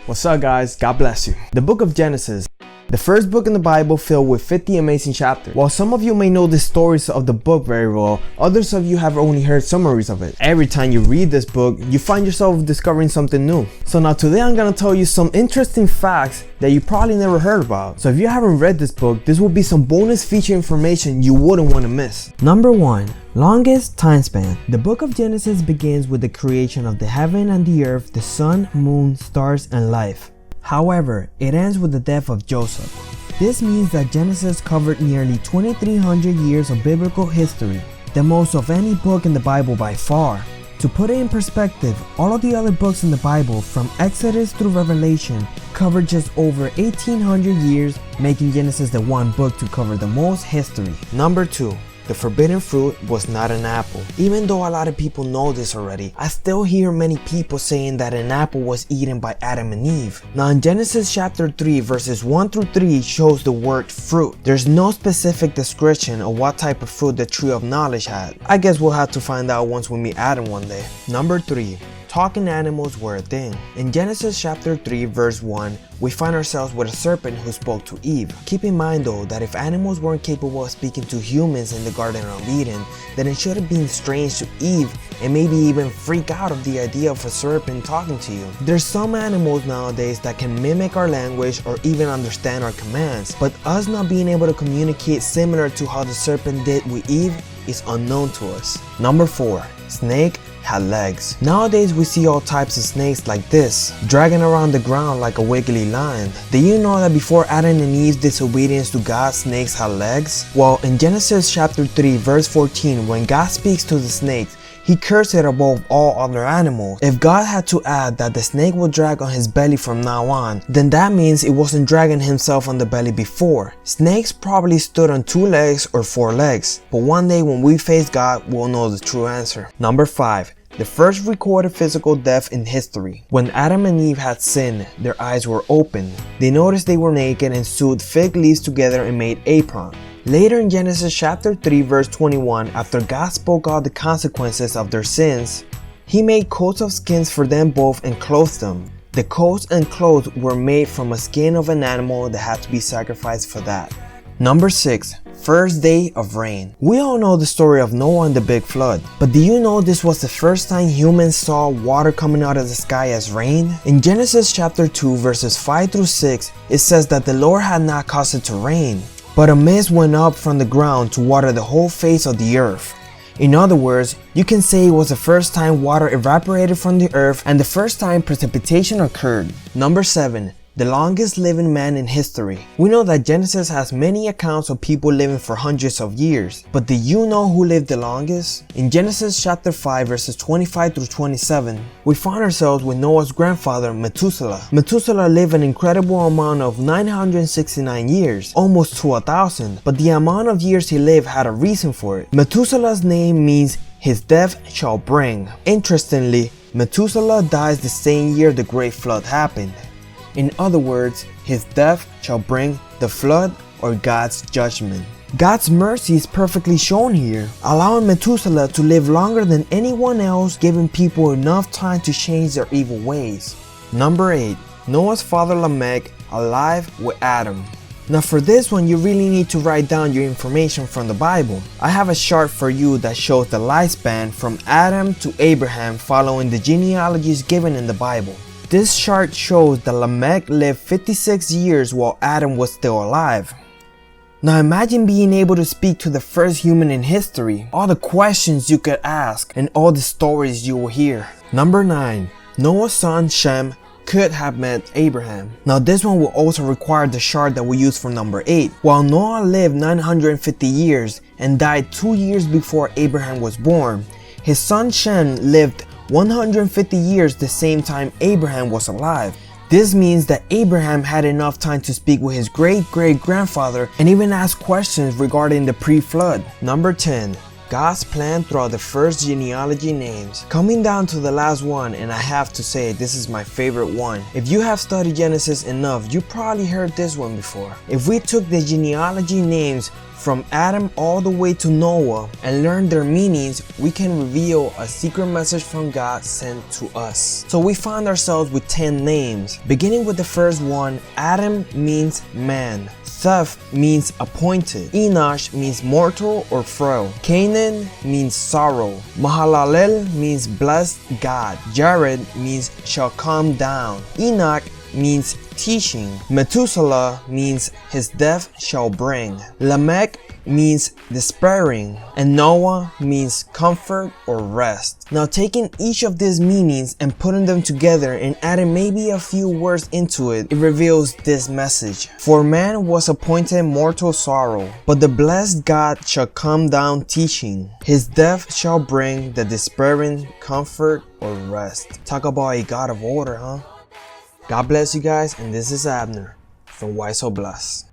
What's up guys, God bless you. The book of Genesis, the first book in the Bible filled with 50 amazing chapters. While some of you may know the stories of the book very well, others of you have only heard summaries of it. Every time you read this book, you find yourself discovering something new. So now today I'm gonna tell you some interesting facts that you probably never heard about. So if you haven't read this book, this will be some bonus feature information you wouldn't want to miss. Number 1. Longest time span. The book of Genesis begins with the creation of the heaven and the earth, the sun, moon, stars, and life. However, it ends with the death of Joseph. This means that Genesis covered nearly 2,300 years of biblical history, the most of any book in the Bible by far. To put it in perspective, all of the other books in the Bible, from Exodus through Revelation, covered just over 1,800 years, making Genesis the one book to cover the most history. Number 2. The forbidden fruit was not an apple. Even though a lot of people know this already, I still hear many people saying that an apple was eaten by Adam and Eve. Now in Genesis chapter 3 verses 1 through 3 shows the word fruit. There's no specific description of what type of fruit the tree of knowledge had. I guess we'll have to find out once we meet Adam one day. Number 3. Talking animals were a thing. In Genesis chapter 3 verse 1, we find ourselves with a serpent who spoke to Eve. Keep in mind though that if animals weren't capable of speaking to humans in the Garden of Eden, then it should have been strange to Eve and maybe even freak out of the idea of a serpent talking to you. There's some animals nowadays that can mimic our language or even understand our commands, but us not being able to communicate similar to how the serpent did with Eve is unknown to us. Number 4. Snake had legs. Nowadays we see all types of snakes like this, dragging around the ground like a wiggly line. Did you know that before Adam and Eve's disobedience to God, snakes had legs? Well, in Genesis chapter 3 verse 14, when God speaks to the snakes, He cursed it above all other animals. If God had to add that the snake will drag on his belly from now on, then that means it wasn't dragging himself on the belly before. Snakes probably stood on 2 legs or 4 legs, but one day when we face God, we'll know the true answer. Number 5. The first recorded physical death in history. When Adam and Eve had sinned, their eyes were open. They noticed they were naked and sewed fig leaves together and made aprons. Later in Genesis chapter 3 verse 21, after God spoke out the consequences of their sins, He made coats of skins for them both and clothed them. The coats and clothes were made from a skin of an animal that had to be sacrificed for that. Number 6. First day of rain. We all know the story of Noah and the big flood, but do you know this was the first time humans saw water coming out of the sky as rain? In Genesis chapter 2 verses 5 through 6, it says that the Lord had not caused it to rain, but a mist went up from the ground to water the whole face of the earth. In other words, you can say it was the first time water evaporated from the earth and the first time precipitation occurred. Number 7. The longest living man in history. We know that Genesis has many accounts of people living for hundreds of years, but do you know who lived the longest? In Genesis chapter 5 verses 25 through 27, we find ourselves with Noah's grandfather Methuselah. Methuselah lived an incredible amount of 969 years, almost to 1,000, but the amount of years he lived had a reason for it. Methuselah's name means his death shall bring. Interestingly, Methuselah dies the same year the great flood happened. In other words, his death shall bring the flood or God's judgment. God's mercy is perfectly shown here, allowing Methuselah to live longer than anyone else, giving people enough time to change their evil ways. Number 8. Noah's father Lamech alive with Adam. Now for this one, you really need to write down your information from the Bible. I have a chart for you that shows the lifespan from Adam to Abraham following the genealogies given in the Bible. This chart shows that Lamech lived 56 years while Adam was still alive. Now imagine being able to speak to the first human in history, all the questions you could ask, and all the stories you will hear. Number 9. Noah's son Shem could have met Abraham. Now this one will also require the chart that we use for number 8. While Noah lived 950 years and died 2 years before Abraham was born, his son Shem lived 150 years the same time Abraham was alive. This means that Abraham had enough time to speak with his great-great-grandfather and even ask questions regarding the pre-flood. Number 10. Goss Plan throughout the first genealogy names. Coming down to the last one, and I have to say this is my favorite one. If you have studied Genesis enough, you probably heard this one before. If we took the genealogy names From Adam all the way to Noah and learn their meanings, we can reveal a secret message from God sent to us. So we find ourselves with 10 names. Beginning with the first one, Adam means man. Seth means appointed. Enosh means mortal or frail. Canaan means sorrow. Mahalalel means blessed God. Jared means shall come down. Enoch means teaching. Methuselah means his death shall bring. Lamech means despairing, and Noah means comfort or rest. Now taking each of these meanings and putting them together and adding maybe a few words into it, it reveals this message. For man was appointed mortal sorrow, but the blessed God shall come down teaching. His death shall bring the despairing comfort or rest. Talk about a God of order, huh? God bless you guys, and this is Abner from Why So Blessed.